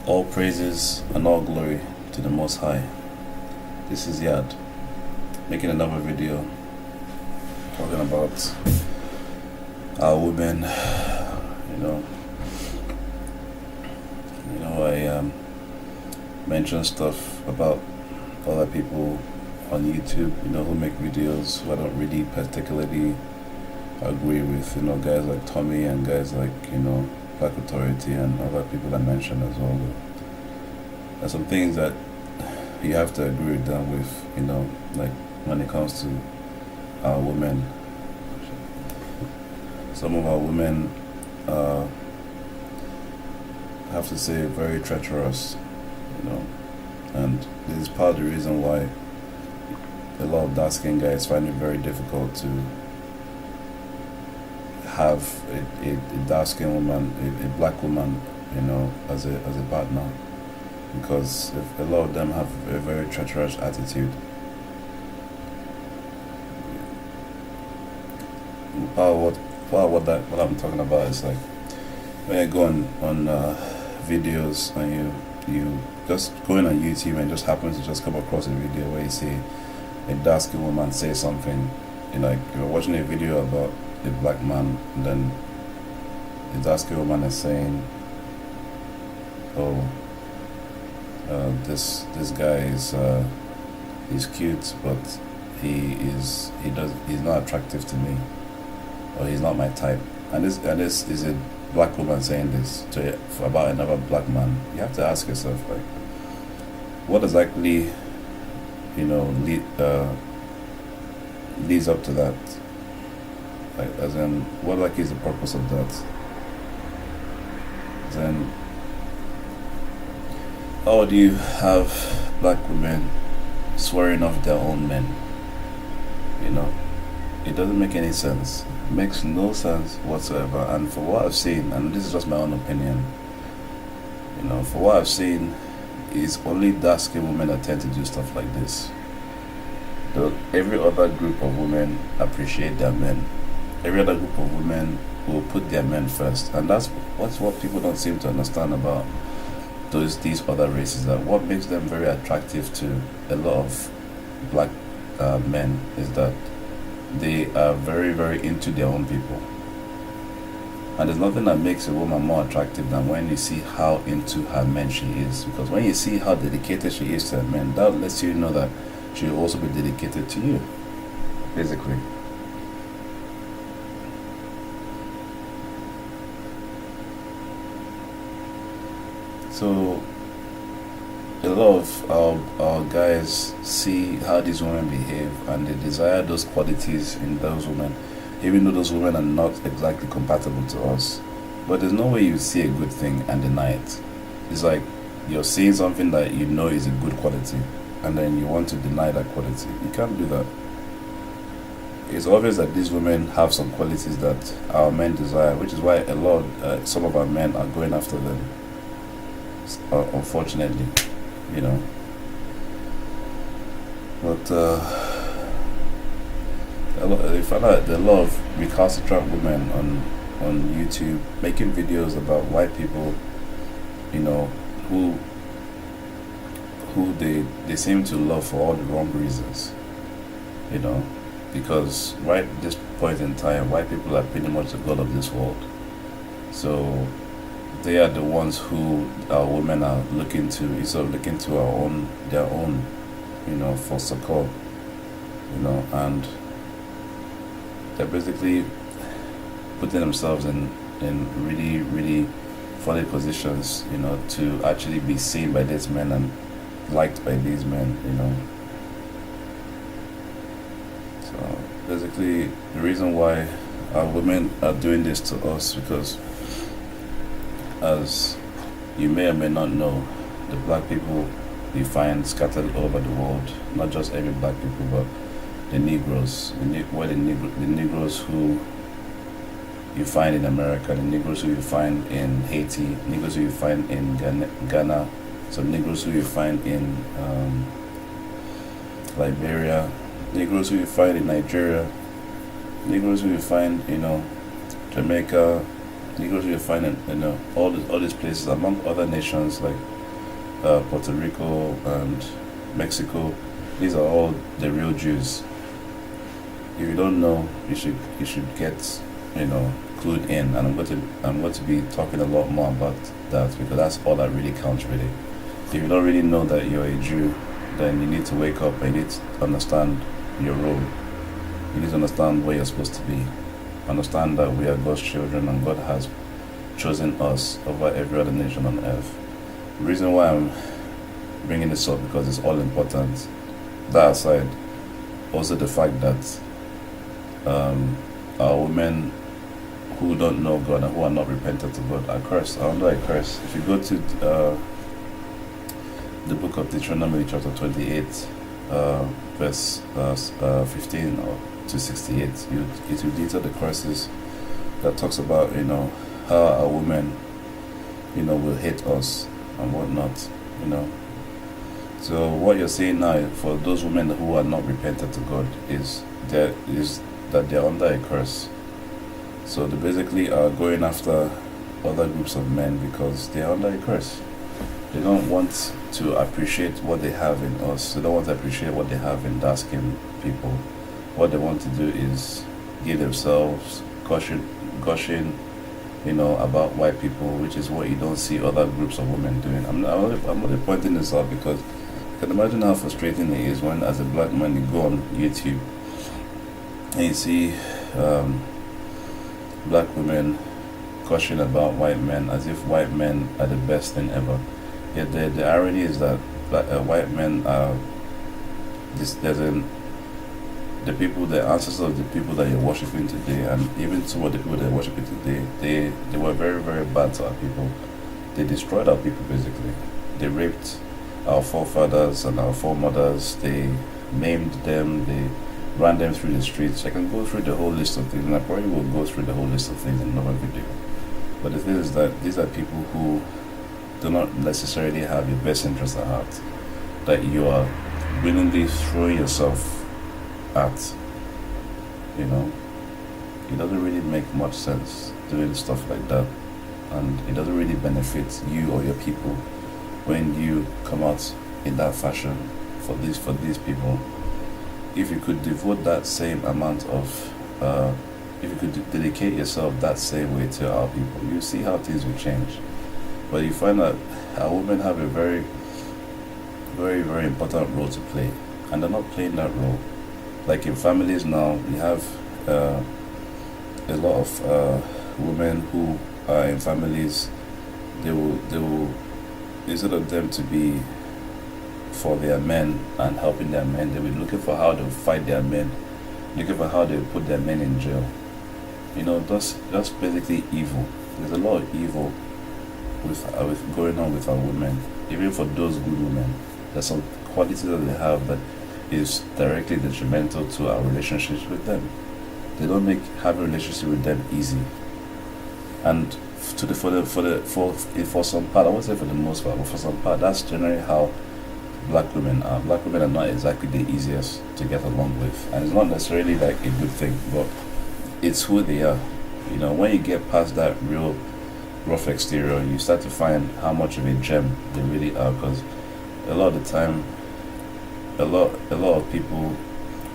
All praises and all glory to the Most High. This is Yad, making another video talking about our women. I mention stuff about other people on YouTube, who make videos who I don't really particularly agree with, guys like Tommy and guys like, Black Authority and other people I mentioned as well. There's some things that you have to agree with them with, like when it comes to our women. Some of our women, I have to say, very treacherous, and this is part of the reason why a lot of dark-skinned guys find it very difficult to have a dark-skinned woman, a black woman, as a partner, because if a lot of them have a very treacherous attitude. Part of what I'm talking about is like when you go on videos and you just going on YouTube and just happens to just come across a video where you see a dark-skinned woman say something, like you're watching a video about a black man, and then the dark-skinned woman is saying, "Oh, this guy is he's cute, but he's not attractive to me, or he's not my type." And this is a black woman saying this about another black man. You have to ask yourself, like, what exactly leads up to that? Like, as in, what is the purpose of that? Then, how do you have black women swearing off their own men? It doesn't make any sense. It makes no sense whatsoever. And for what I've seen, and this is just my own opinion, for what I've seen, is only dark-skinned women that tend to do stuff like this. Every other group of women appreciate their men. Every other group of women will put their men first, and that's what people don't seem to understand about these other races. That what makes them very attractive to a lot of black men is that they are very, very into their own people. And there's nothing that makes a woman more attractive than when you see how into her men she is. Because when you see how dedicated she is to her men, that lets you know that she will also be dedicated to you, basically. So a lot of our guys see how these women behave, and they desire those qualities in those women, even though those women are not exactly compatible to us. But there's no way you see a good thing and deny it. It's like you're seeing something that you know is a good quality, and then you want to deny that quality. You can't do that. It's obvious that these women have some qualities that our men desire, which is why some of our men are going after them. Unfortunately, But I find out there are a lot of recalcitrant women on YouTube making videos about white people, who they seem to love for all the wrong reasons, because right at this point in time, white people are pretty much the god of this world. So they are the ones who our women are looking to, instead of looking to their own, for support, and they're basically putting themselves in really, really funny positions, to actually be seen by these men and liked by these men, So basically, the reason why our women are doing this to us, because as you may or may not know, the black people you find scattered all over the world, not just every black people, but the Negroes, the Negroes who you find in America, the Negroes who you find in Haiti, Negroes who you find in Ghana, some Negroes who you find in Liberia, Negroes who you find in Nigeria, Negroes who you find, Jamaica, Negroes you're finding, all these places among other nations like Puerto Rico and Mexico. These are all the real Jews. If you don't know, you should get clued in, and I'm going to be talking a lot more about that because that's all that really counts really. If you don't really know that you're a Jew, then you need to wake up and you need to understand your role. You need to understand where you're supposed to be. Understand that we are God's children and God has chosen us over every other nation on earth. The reason why I'm bringing this up because it's all important. That aside, also the fact that our women who don't know God and who are not repentant to God are cursed, are under a curse. If you go to the book of Deuteronomy chapter 28, verse 15 to 68, it will detail the curses that talks about how a woman will hate us and whatnot. So what you're saying now for those women who are not repentant to God is that they're under a curse. So they basically are going after other groups of men because they're under a curse. They don't want to appreciate what they have in us. They don't want to appreciate what they have in dark-skinned people. What they want to do is give themselves gushing, about white people, which is what you don't see other groups of women doing. I'm only pointing this out because you can imagine how frustrating it is when, as a black man, you go on YouTube and you see black women gushing about white men as if white men are the best thing ever. Yet the irony is that white men are the ancestors of the people that you're worshiping today, and even some of the people that are worshiping today, they were very, very bad to our people. They destroyed our people basically. They raped our forefathers and our foremothers. They maimed them. They ran them through the streets. I can go through the whole list of things, and I probably will go through the whole list of things in another video. But the thing is that these are people who do not necessarily have your best interest at heart, that you are willingly throwing yourself at. It doesn't really make much sense doing stuff like that, and it doesn't really benefit you or your people when you come out in that fashion for these people. If you could devote that same amount of if you could dedicate yourself that same way to our people, you see how things will change. But you find that our women have a very, very, very important role to play, and they're not playing that role. Like in families now, we have a lot of women who are in families. They will instead of them to be for their men and helping their men, they'll be looking for how to fight their men, looking for how they put their men in jail. That's basically evil. There's a lot of evil with going on with our women. Even for those good women, there's some qualities that they have that is directly detrimental to our relationships with them. They don't make having a relationship with them easy. And for some part, I won't say for the most part, but for some part, that's generally how black women are. Black women are not exactly the easiest to get along with, and it's not necessarily like a good thing, but it's who they are. When you get past that real rough exterior, you start to find how much of a gem they really are. Because a lot of the time, a lot of people,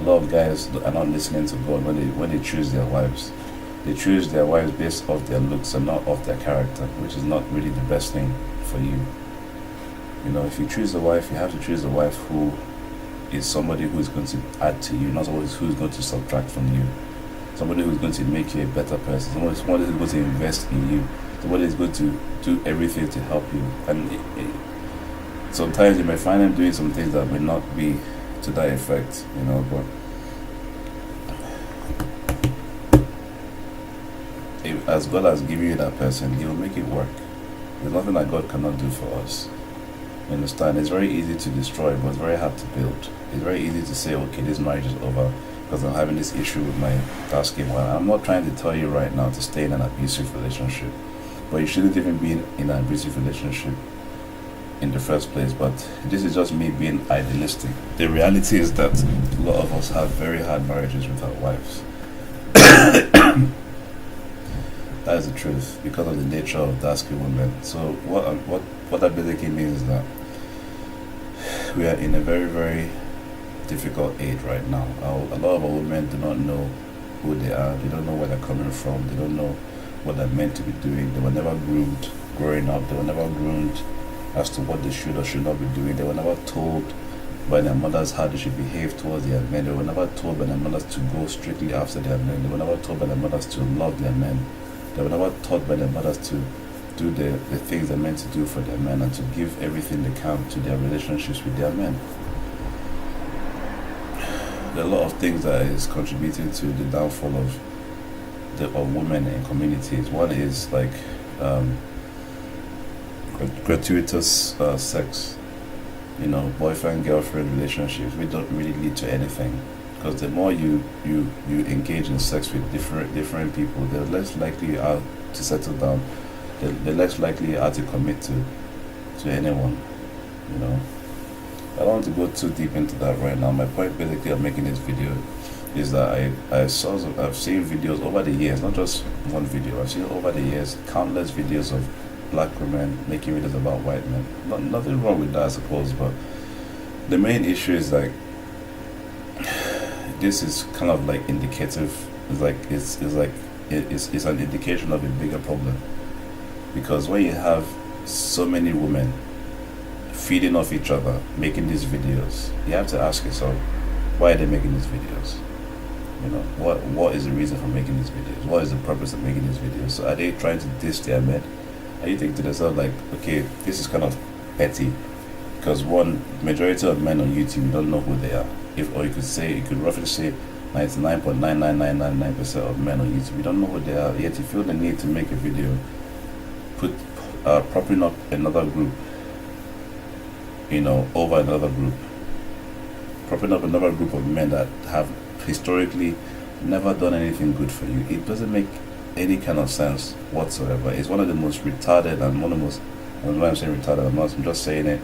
a lot of guys are not listening to God when they choose their wives. They choose their wives based off their looks and not off their character, which is not really the best thing for you. If you choose a wife, you have to choose a wife who is somebody who is going to add to you, not somebody who is going to subtract from you. Somebody who is going to make you a better person. Somebody who is going to invest in you. Somebody who is going to do everything to help you. And sometimes you may find them doing some things that may not be to that effect, but as God has given you that person, He will make it work. There's nothing that God cannot do for us. You understand? It's very easy to destroy, but it's very hard to build. It's very easy to say, okay, this marriage is over because I'm having this issue with my dark skin. Well, I'm not trying to tell you right now to stay in an abusive relationship, but you shouldn't even be in an abusive relationship in the first place. But this is just me being idealistic. The reality is that a lot of us have very hard marriages with our wives. That is the truth because of the nature of dark-skinned women. So what that basically means is that we are in a very, very difficult age right now. A lot of our women do not know who they are. They don't know where they're coming from. They don't know what they're meant to be doing. They were never groomed growing up. They were never groomed as to what they should or should not be doing. They were never told by their mothers how they should behave towards their men. They were never told by their mothers to go strictly after their men. They were never told by their mothers to love their men. They were never taught by their mothers to do the things they're meant to do for their men and to give everything they can to their relationships with their men. There are a lot of things that is contributing to the downfall of women in communities. One is like gratuitous sex, boyfriend girlfriend relationships, which don't really lead to anything. Because the more you engage in sex with different people, the less likely you are to settle down. The less likely you are to commit to anyone. I don't want to go too deep into that right now. My point basically of making this video is that I've seen videos over the years, not just one video. I've seen over the years countless videos of black women making videos about white men. Nothing wrong with that, I suppose, but the main issue is like this is kind of like indicative. It's an indication of a bigger problem, because when you have so many women feeding off each other, making these videos, you have to ask yourself, why are they making these videos? What is the reason for making these videos? What is the purpose of making these videos? So are they trying to diss their men? And you think to yourself like, okay, this is kind of petty, because one, majority of men on YouTube don't know who they are. You could roughly say 99.99999% of men on YouTube, you don't know who they are, yet you feel the need to make a video, propping up another group, over another group, propping up another group of men that have historically never done anything good for you. It doesn't make any kind of sense whatsoever. It's one of the most retarded and one of the most, and when I'm saying retarded, I'm just saying it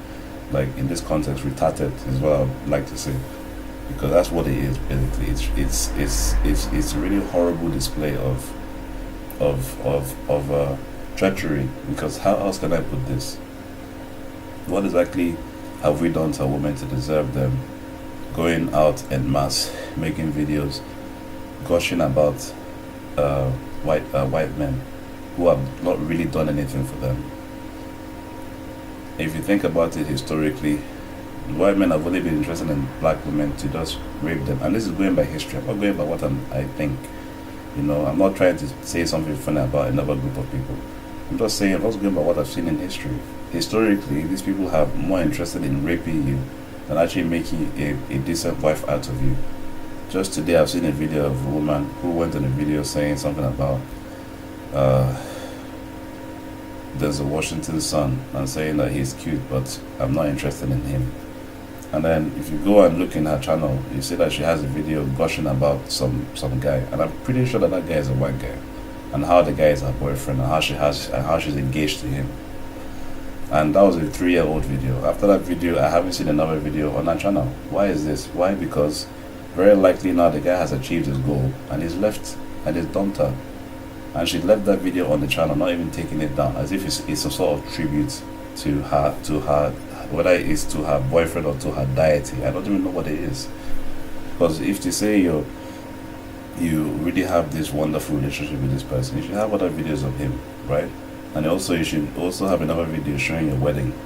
like in this context, retarded is what I would like to say, because that's what it is basically. It's a really horrible display of treachery, because how else can I put this? What exactly have we done to a woman to deserve them going out en masse, making videos, gushing about white men who have not really done anything for them? If you think about it historically, white men have only been interested in black women to just rape them, and this is going by history. I'm not going by what I think. I'm not trying to say something funny about another group of people. I'm just saying, I'm just going by what I've seen in history. Historically, these people have more interested in raping you than actually making a decent wife out of you. Just today, I've seen a video of a woman who went on a video saying something about there's a Washington son, and saying that he's cute, but I'm not interested in him. And then if you go and look in her channel, you see that she has a video gushing about some guy, and I'm pretty sure that guy is a white guy, and how the guy is her boyfriend, and how she's engaged to him. And that was a 3-year-old video. After that video, I haven't seen another video on her channel. Why is this? Why? Because very likely now the guy has achieved his goal, and he's left, and he's dumped her. And she left that video on the channel, not even taking it down, as if it's some sort of tribute to her, whether it's to her boyfriend or to her deity. I don't even know what it is. Because if you say you really have this wonderful relationship with this person, you should have other videos of him, right? And also you should also have another video showing your wedding, right?